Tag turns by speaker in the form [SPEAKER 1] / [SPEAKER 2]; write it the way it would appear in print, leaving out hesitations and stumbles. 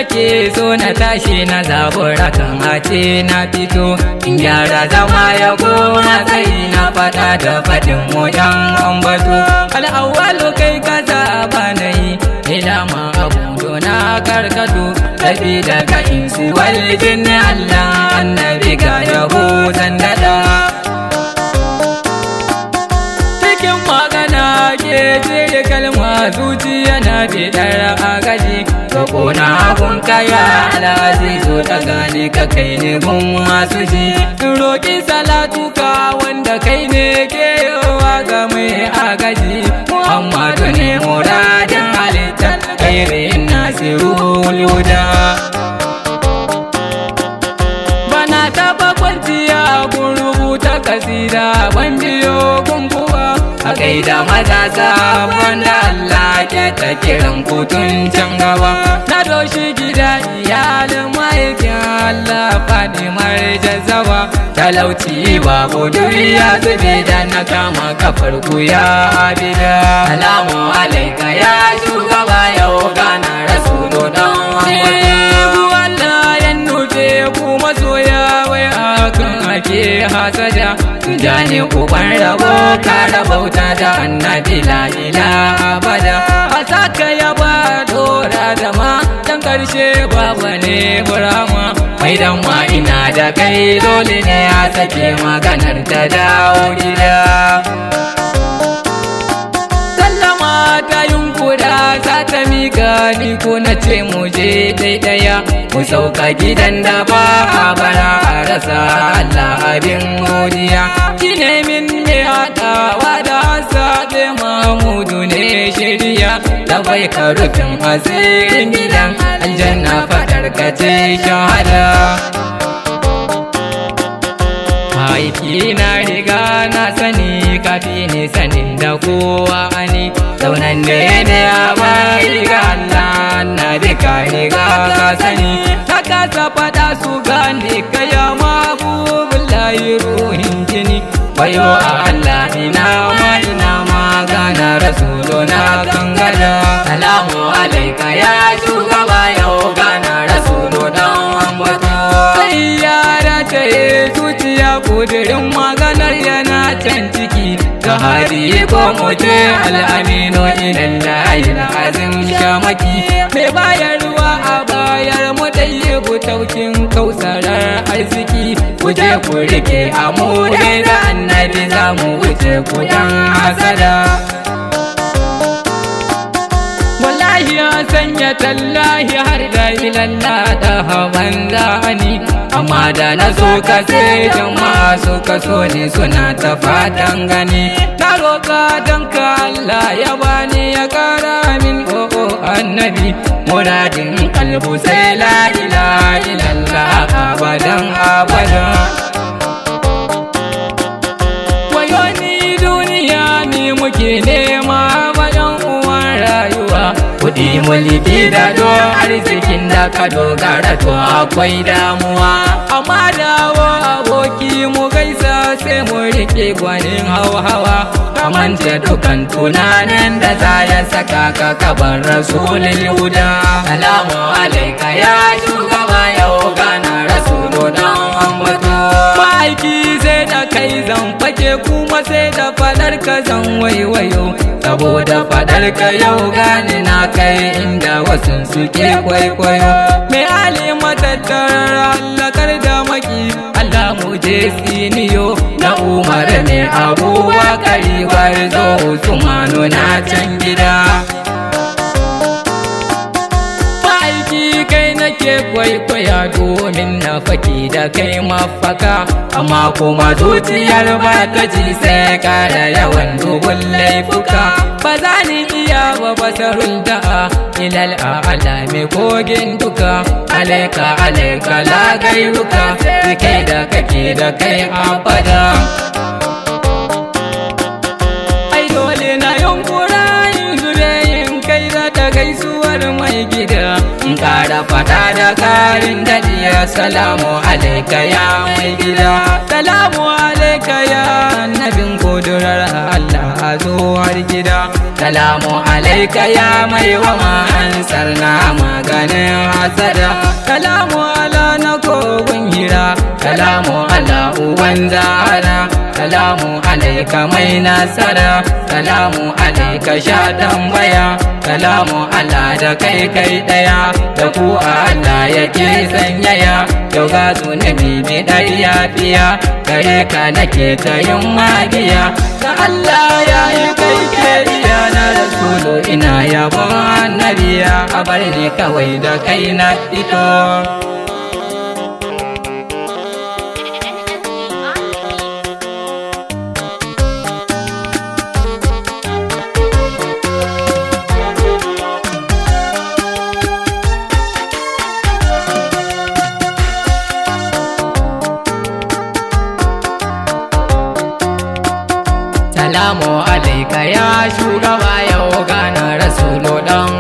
[SPEAKER 1] nake so na tashi na zabura kan hace na fito in gyara zama ya goma sai na fada da fadin mu yan ambato al'awwalu kai ka zaba nayi ila ma abu na karkato tafi daga insu wal jinni Allah annabi ga yabo zandada cikin magana ke jere kalma zuciya na bidar agaji ka kona gun kaya alazizo ta gane ka kai ne gun masu ji roƙi salatu ka wanda kai ne ke yawa ga mai agaji Muhammadu ne muradin halittar khairin nasirul huda bana taba kwanciya gun rubuta kasida ban biyo gun kuwa a gaida matasa wanda Allah ke ta kiran kutun can gaba na doshi gida iyalin ma'aikin Allah Fadimar jazzaba talauci babu duniya zube da na kama kafar ya abida salamu alaika ya shugaba yau gana rasulu dan Allah ya nufe kuma soya wai akan ake hasada jani uban rabo ka rabauta da annabi la ilaha abada asaka ya ba dora da ma dan karshe baba ne burama mai dan ma ina da kai dole ne ya sake maganar ta dawo gida sallama ta yunkura za ta mika ni ko na ce mu je daidaya mu sauka gidan da ba a bara a rasa Allah abin godiya shine min ne hadawa da sabe Mahmudu ne shirya da bai ka rufin asirin gidan aljanna fadar ka ce shahada aiki na riga na sani kafi ni sanin da kowa ani saunan da ya bai ga Allah na bi ka riga ka sani haka ta fada su gane kaya mabubullahi ruhin jini bayo a Allah ina ma gana rasulu na kangada salamu alaika ya shugaba yau gana rasulu dan ambato sai yara ta zuciya kudirin maganar yana can ciki ga hari ko muje al'amino idan layin azim shamaki mai bayarwa a bayar mu ɗayyabu taukin kausarar arziki kuje ku rike amure da annabi za mu wuce ku dan hasada wallahi ya sanya tallahi har da ilallah da hawan zani amma da na so ka sai jama'a suka so ne suna ta fatan gani na roƙa don ka Allah ya bani ya ƙara min o'o annabi muradin kalbu sai la ilaha illallah abadan abadan wayo ni duniya ni muke nema bayan uwan rayuwa kuɗi mulki da don arzikin da ka dogara to akwai damuwa amma dawo aboki mu gaisa sai mu rike gwanin hawa kamanta dukan tunanin da za ya saka ka kabar rasulul huda salamu alaika ya shugaba yau gana rasulu dan ambato ma'aiki sai da kai zan fake kuma sai da fadar ka zan waiwayo saboda fadar ka yau gani na kai inda wasu suke kwaikwayo mai hali matattar halakar da maki Allah mu je siniyo na Umar ne Abubakar gwarzo Usmanu na can gida ma'aiki kai nake kwaikwaya domin na faki da kai mafaka amma kuma zuciyar ba ta ji sai kara yawan dubun laifuka ba za ni iya ba basarun da'a ilal a'ala mai kogin duka alaika alaika la gairuka kai da kake da kai abada ai dole na yunkura yin zure yin kai da ta gaisuwar mai gida in ka ƙara fada da ƙarin daɗiya. Salamu alaika ya mai gida, salamu alaika ya annabin kudurar Allah a zuwar gida. Salamu alaika ya mai wa ma'ansar na maganin hasada. Salamu ala na kogun hira, salamu ala uban zahara. Salamu alaika mai nasara, salamu alaika sha tambaya. Salamu ala da kai kai daya, da ku Allah yake sanyaya. Yau ga zunubi bi ɗaya fiya, gare ka nake ta yin magiya. Da Allah ya yi kai ke iya na rasulu, ina yabon annabiya. A bar ni kawai da kai na fito. Salamu alaika ya shugaba, yau gana rasulu dan